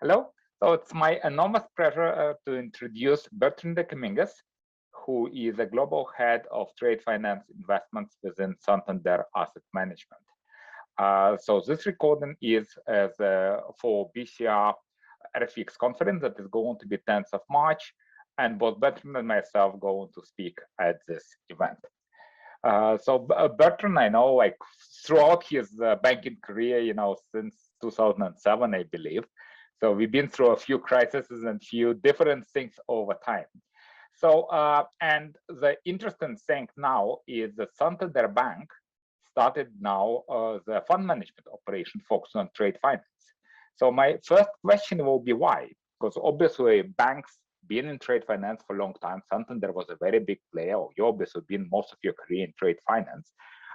Hello. So it's my enormous pleasure to introduce Bertrand de Cominges, who is a global head of trade finance investments within Santander Asset Management. So this recording is for BCR RFIx conference that is going to be 10th of March, and both Bertrand and myself going to speak at this event. Bertrand, I know, like throughout his banking career, since 2007, I believe. So we've been through a few crises and few different things over time. So, and the interesting thing now is the Santander Bank started now the fund management operation focused on trade finance. So my first question will be why? Because obviously banks been in trade finance for a long time. Santander was a very big player. You obviously been most of your career in trade finance.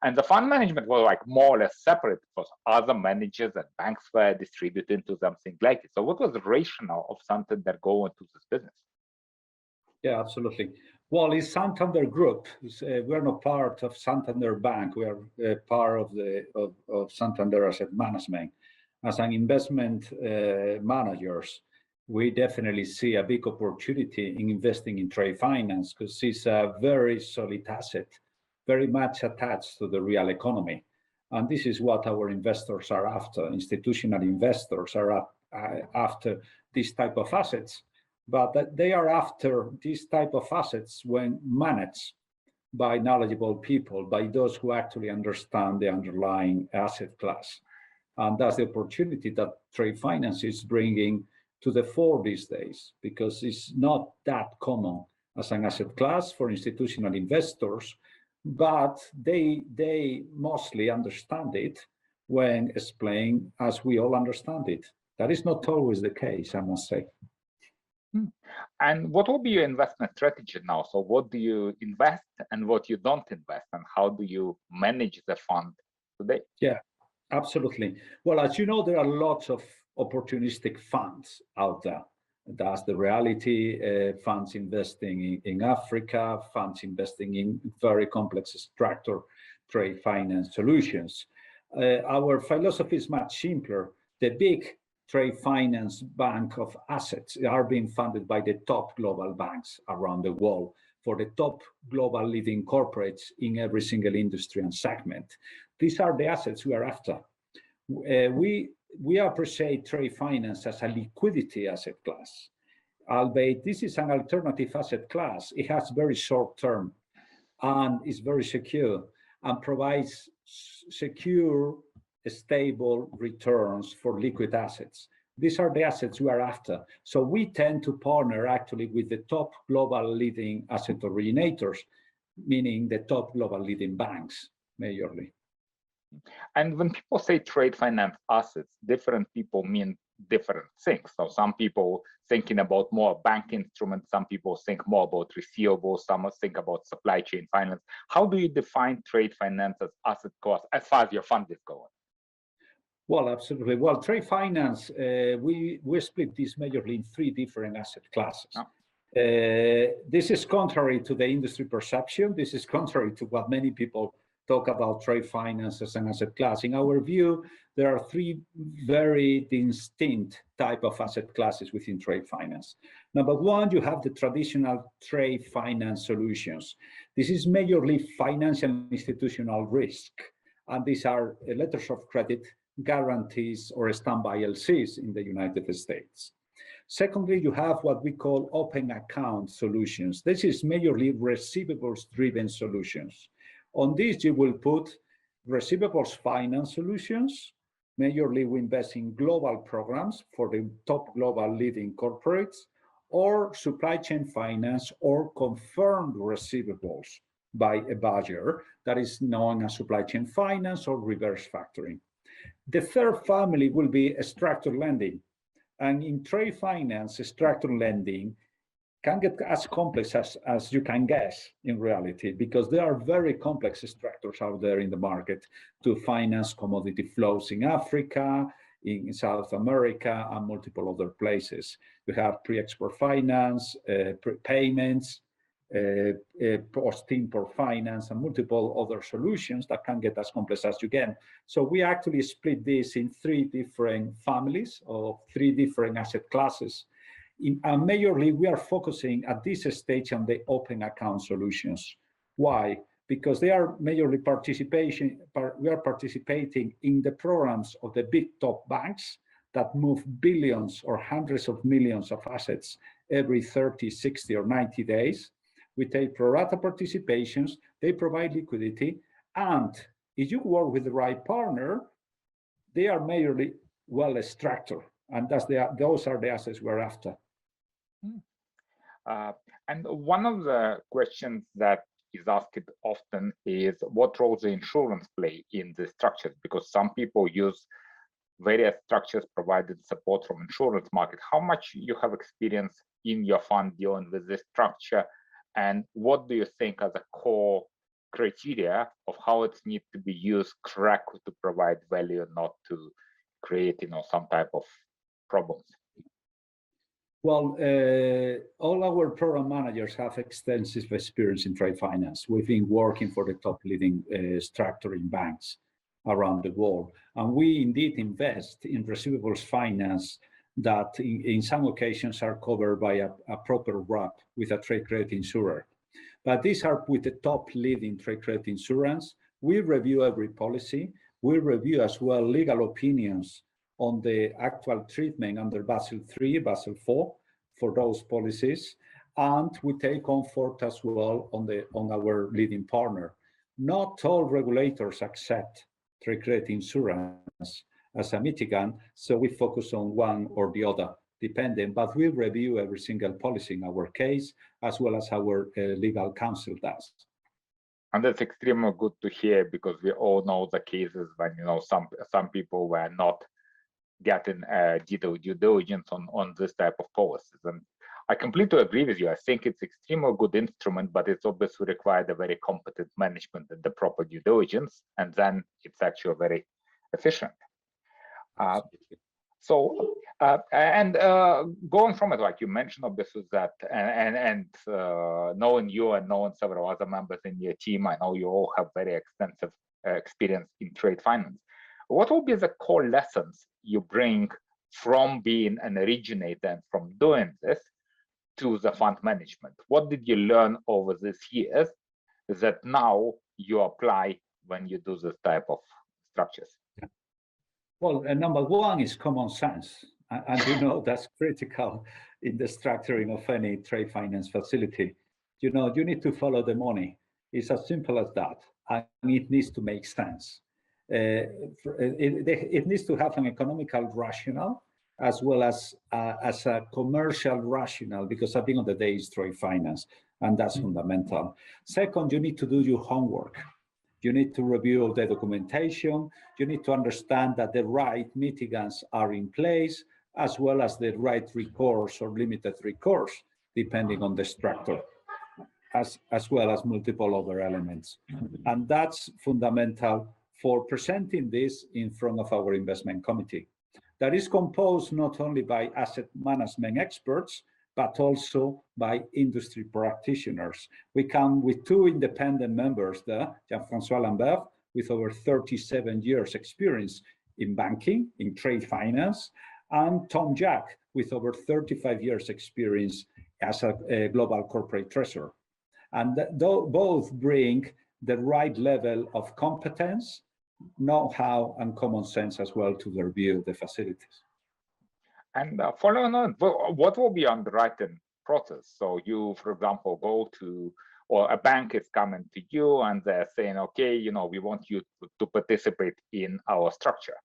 And the fund management was like more or less separate because other managers and banks were distributing to something like it. So what was the rationale of Santander going to this business? Yeah, absolutely. Well, it's Santander Group. We're not part of Santander Bank. We are part of Santander Asset Management. As an investment managers, we definitely see a big opportunity in investing in trade finance because it's a very solid asset, very much attached to the real economy. And this is what our investors are after. Institutional investors are after this type of assets, but they are after this type of assets when managed by knowledgeable people, by those who actually understand the underlying asset class. And that's the opportunity that trade finance is bringing to the fore these days, because it's not that common as an asset class for institutional investors, but they mostly understand it when explained as we all understand it. That is not always the case, I must say. And what will be your investment strategy now? So what do you invest and what you don't invest, and how do you manage the fund today? Yeah, absolutely. Well, as you know, there are lots of opportunistic funds out there. That's the reality. Funds investing in Africa, funds investing in very complex structured trade finance solutions. Our philosophy is much simpler. The big trade finance bank of assets are being funded by the top global banks around the world for the top global leading corporates in every single industry and segment. These are the assets we are after. We appreciate trade finance as a liquidity asset class, albeit this is an alternative asset class. It has very short term and is very secure and provides secure, stable returns for liquid assets. These are the assets we are after. So we tend to partner actually with the top global leading asset originators, meaning the top global leading banks, majorly. And when people say trade finance assets, different people mean different things. So some people thinking about more bank instruments, some people think more about receivables, some think about supply chain finance. How do you define trade finance as asset class as far as your fund is going? Well, absolutely. Well, trade finance, we split this majorly in three different asset classes. Oh. This is contrary to the industry perception. This is contrary to what many people talk about trade finance as an asset class. In our view, there are three very distinct type of asset classes within trade finance. Number one, you have the traditional trade finance solutions. This is majorly financial institutional risk, and these are letters of credit, guarantees, or standby LCs in the United States. Secondly, you have what we call open account solutions. This is majorly receivables-driven solutions. On this, you will put receivables finance solutions. Majorly, we invest in global programs for the top global leading corporates, or supply chain finance, or confirmed receivables by a buyer that is known as supply chain finance or reverse factoring. The third family will be structured lending. And in trade finance, structured lending can get as complex as you can guess in reality, because there are very complex structures out there in the market to finance commodity flows in Africa, in South America, and multiple other places. You have pre-export finance, payments, post-import finance, and multiple other solutions that can get as complex as you can. So we actually split this in 3 different families of 3 different asset classes. And majorly, we are focusing at this stage on the open account solutions. Why? Because they are majorly we are participating in the programs of the big top banks that move billions or hundreds of millions of assets every 30, 60, or 90 days. We take pro rata participations, they provide liquidity, and if you work with the right partner, they are majorly well structured, and those are the assets we're after. And one of the questions that is asked often is what role the insurance play in the structures, because some people use various structures provided support from insurance market. How much you have experience in your fund dealing with this structure, and what do you think are the core criteria of how it needs to be used correctly to provide value, not to create, some type of problems? Well, all our program managers have extensive experience in trade finance. We've been working for the top leading structuring banks around the world. And we indeed invest in receivables finance that in some occasions are covered by a proper wrap with a trade credit insurer. But these are with the top leading trade credit insurance. We review every policy. We review as well legal opinions on the actual treatment under Basel III, Basel IV for those policies. And we take comfort as well on our leading partner. Not all regulators accept trade credit insurance as a mitigant, so we focus on one or the other, depending, but we review every single policy in our case, as well as our legal counsel does. And that's extremely good to hear, because we all know the cases when some people were not getting due diligence on this type of policies. And I completely agree with you. I think it's extremely good instrument, but it's obviously required a very competent management and the proper due diligence, and then it's actually very efficient. Going from it, like you mentioned, obviously that, and knowing you and knowing several other members in your team, I know you all have very extensive experience in trade finance. What will be the core lessons you bring from being an originator and from doing this to the fund management? What did you learn over these years that now you apply when you do this type of structures? Well, number one is common sense. And that's critical in the structuring of any trade finance facility. You need to follow the money. It's as simple as that. And it needs to make sense. It needs to have an economical rationale as well as a commercial rationale, because at the end of the day, it's trade finance, and that's fundamental. Second, you need to do your homework. You need to review the documentation. You need to understand that the right mitigants are in place, as well as the right recourse or limited recourse, depending on the structure, as well as multiple other elements. And that's fundamental for presenting this in front of our investment committee. That is composed not only by asset management experts, but also by industry practitioners. We come with 2 independent members there, Jean-François Lambert, with over 37 years experience in banking, in trade finance, and Tom Jack, with over 35 years experience as a global corporate treasurer. And both bring the right level of competence, know-how, and common sense as well to the review of the facilities. And following on, what will be underwriting process? So you, for example, go to, or a bank is coming to you and they're saying, okay, we want you to participate in our structure.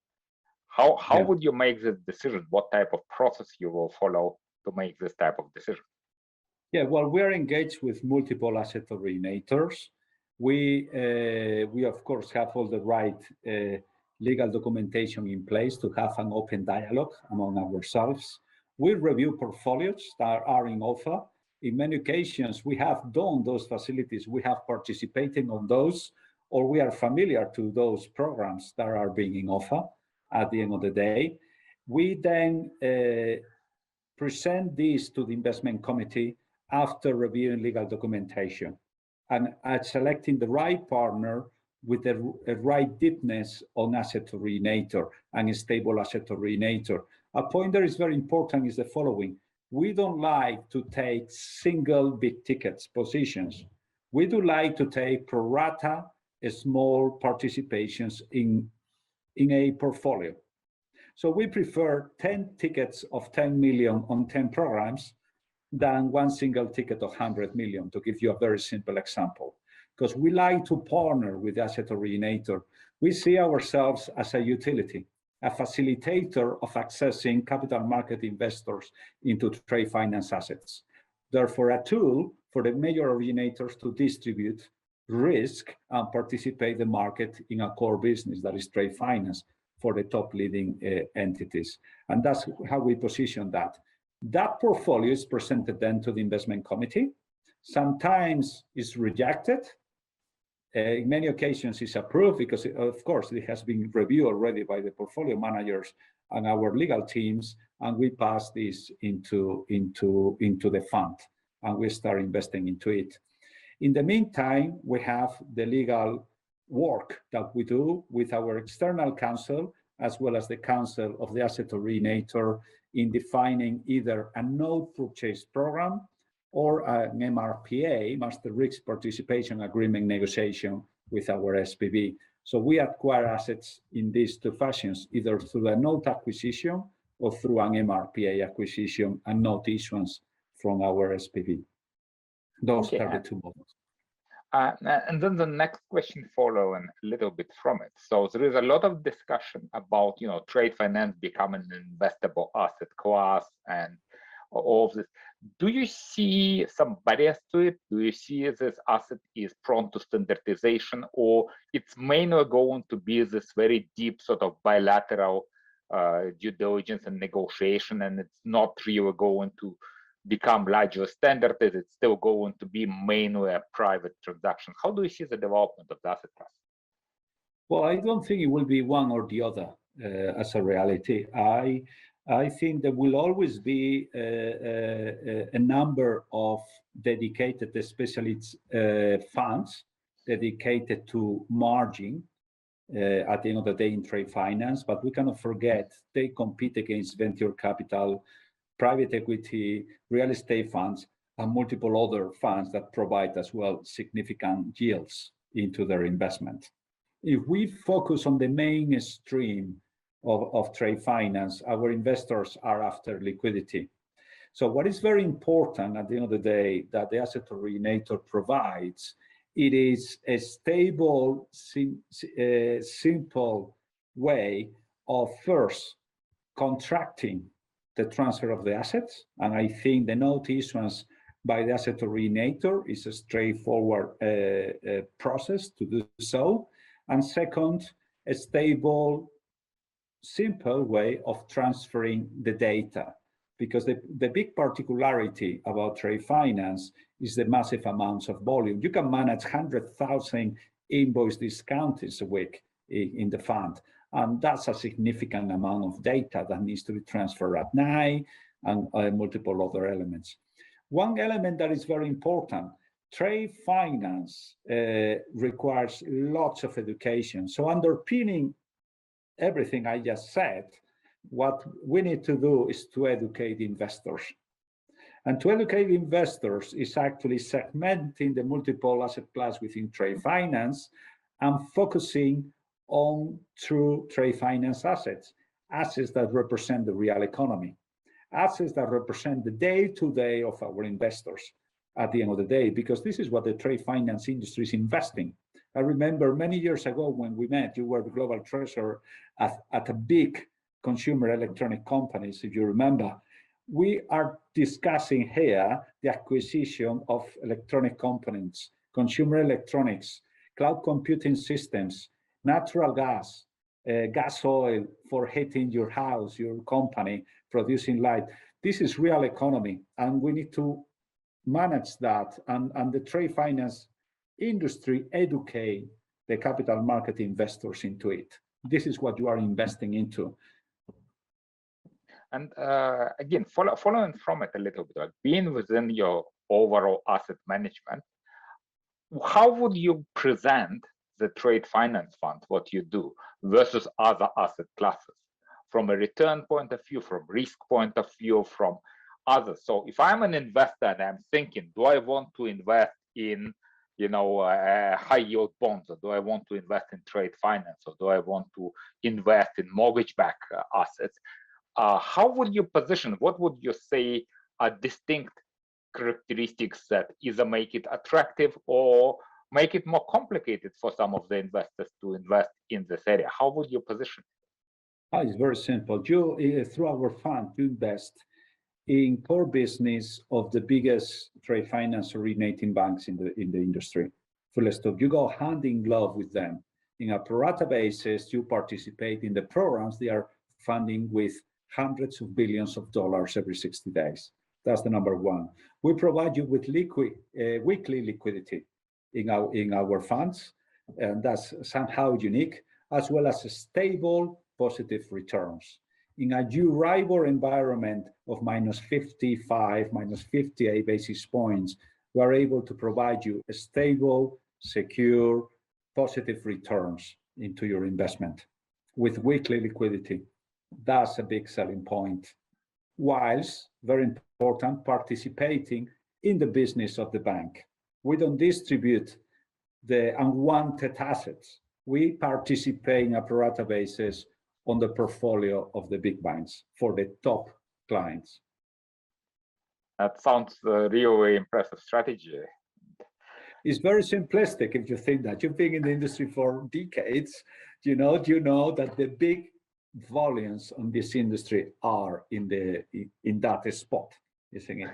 How would you make this decision? What type of process you will follow to make this type of decision? Yeah, well, we're engaged with multiple asset originators. We of course have all the right legal documentation in place to have an open dialogue among ourselves. We review portfolios that are in offer. In many occasions, we have done those facilities, we have participated on those, or we are familiar to those programs that are being in offer at the end of the day. We then present this to the investment committee after reviewing legal documentation and at selecting the right partner with the right deepness on asset originator and a stable asset originator. A point that is very important is the following. We don't like to take single big tickets positions. We do like to take pro rata small participations in a portfolio. So we prefer 10 tickets of 10 million on 10 programs than one single ticket of 100 million, to give you a very simple example. Because we like to partner with the asset originator. We see ourselves as a utility, a facilitator of accessing capital market investors into trade finance assets. Therefore, a tool for the major originators to distribute risk and participate the market in a core business that is trade finance for the top leading entities. And that's how we position that. That portfolio is presented then to the investment committee. Sometimes it's rejected. In many occasions it's approved because, of course, it has been reviewed already by the portfolio managers and our legal teams, and we pass this into the fund, and we start investing into it. In the meantime, we have the legal work that we do with our external counsel, as well as the counsel of the asset originator, in defining either a note purchase program or an MRPA, Master Risk Participation Agreement negotiation with our SPV. So we acquire assets in these two fashions, either through a note acquisition or through an MRPA acquisition and note issuance from our SPV. Those are the two models. And then the next question following a little bit from it. So there is a lot of discussion about, trade finance becoming an investable asset class and all of this. Do you see some barriers to it? Do you see this asset is prone to standardization, or it's mainly going to be this very deep sort of bilateral due diligence and negotiation, and it's not really going to become larger standard? Is it still going to be mainly a private transaction? How do you see the development of the asset class? Well, I don't think it will be one or the other as a reality. I think there will always be a number of dedicated specialist funds dedicated to margin at the end of the day in trade finance, but we cannot forget they compete against venture capital, private equity, real estate funds, and multiple other funds that provide as well significant yields into their investment. If we focus on the mainstream of trade finance, our investors are after liquidity. So what is very important at the end of the day that the asset originator provides, it is a stable, simple way of first contracting the transfer of the assets. And I think the note issuance by the asset originator is a straightforward process to do so. And second, a stable, simple way of transferring the data, because the big particularity about trade finance is the massive amounts of volume. You can manage 100,000 invoice discounts a week in the fund, and that's a significant amount of data that needs to be transferred at night, and multiple other elements. One element that is very important, trade finance requires lots of education. So underpinning everything I just said, what we need to do is to educate investors. And to educate investors is actually segmenting the multiple asset class within trade finance and focusing on true trade finance assets, assets that represent the real economy, assets that represent the day-to-day of our investors at the end of the day, because this is what the trade finance industry is investing. I remember many years ago when we met, you were the global treasurer at a big consumer electronic companies, if you remember. We are discussing here the acquisition of electronic components, consumer electronics, cloud computing systems, natural gas, gas oil for heating your house, your company, producing light. This is real economy, and we need to manage that, and the trade finance industry educate the capital market investors into it. This is what you are investing into. And again, following from it a little bit, like being within your overall asset management, how would you present the trade finance fund, what you do, versus other asset classes, from a return point of view, from risk point of view, from others? So if I'm an investor and I'm thinking, do I want to invest in, high yield bonds, or do I want to invest in trade finance, or do I want to invest in mortgage-backed assets? How would you position? What would you say are distinct characteristics that either make it attractive or make it more complicated for some of the investors to invest in this area? How would you position it? It's very simple. You, through our fund, you invest in core business of the biggest trade finance originating banks in the industry. Full stop. You go hand in glove with them. In a pro rata basis, you participate in the programs they are funding with hundreds of billions of dollars every 60 days. That's the number one. We provide you with weekly liquidity in our funds, and that's somehow unique, as well as stable positive returns. In a Euribor environment of minus 55, minus 58 basis points, we are able to provide you a stable, secure, positive returns into your investment with weekly liquidity. That's a big selling point. Whilst, very important, participating in the business of the bank. We don't distribute the unwanted assets. We participate in a pro rata basis on the portfolio of the big banks for the top clients. That sounds really impressive strategy. It's very simplistic if you think that. You've been in the industry for decades. You know that the big volumes on this industry are in that spot, isn't it?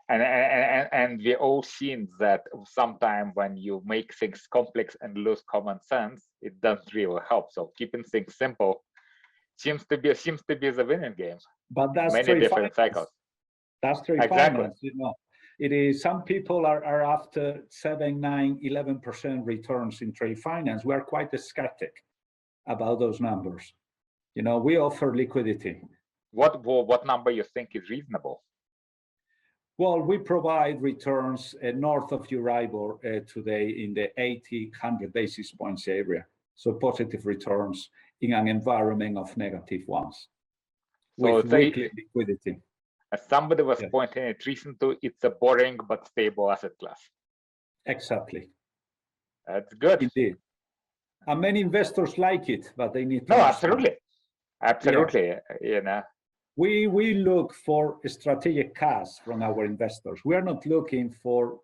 And we all seen that sometimes when you make things complex and lose common sense, it doesn't really help. So keeping things simple seems to be the winning game. But that's many different cycles. That's trade finance. It is. Some people are after 7, 9, 11% returns in trade finance. We are quite skeptic about those numbers. We offer liquidity. What number you think is reasonable? Well, we provide returns north of Euribor today in the 80, 100 basis points area. So positive returns in an environment of negative ones. So with weekly liquidity. As somebody was pointing at recently, it's a boring but stable asset class. Exactly. That's good. Indeed. And many investors like it, but they need to. No, absolutely. Absolutely. Yeah. We look for strategic cash from our investors. We are not looking for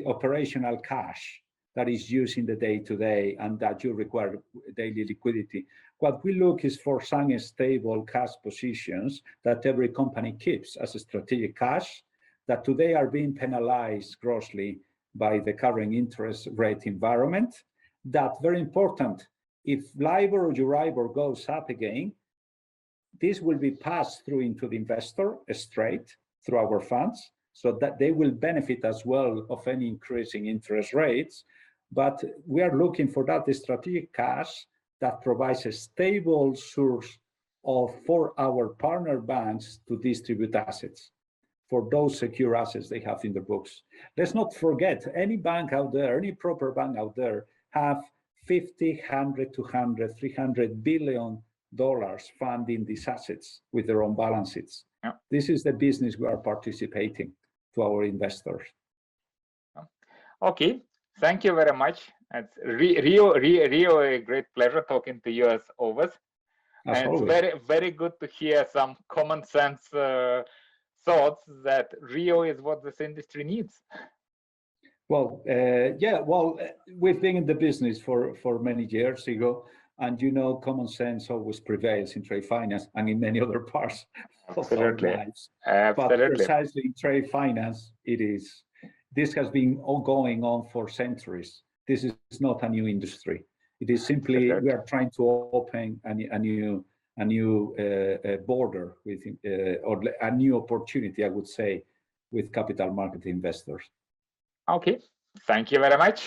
operational cash that is used in the day-to-day and that you require daily liquidity. What we look is for some stable cash positions that every company keeps as a strategic cash that today are being penalized grossly by the current interest rate environment. That's very important. If LIBOR or Euribor goes up again, this will be passed through into the investor straight through our funds, so that they will benefit as well of any increasing interest rates. But we are looking for that strategic cash that provides a stable source for our partner banks to distribute assets for those secure assets they have in their books. Let's not forget, any bank out there, any proper bank out there have 50, 100, 200, 300 billion dollars funding these assets with their own balance sheets. Yeah. This is the business we are participating to our investors. Okay, thank you very much. It's really a great pleasure talking to you as always. And it's very, very good to hear some common sense thoughts that Rio is what this industry needs. Well, we've been in the business for many years, Igor. And common sense always prevails in trade finance and in many other parts of our lives. Absolutely. But precisely in trade finance, this has been going on for centuries. This is not a new industry. It is simply we are trying to open a new border with or a new opportunity, I would say, with capital market investors. Okay, thank you very much.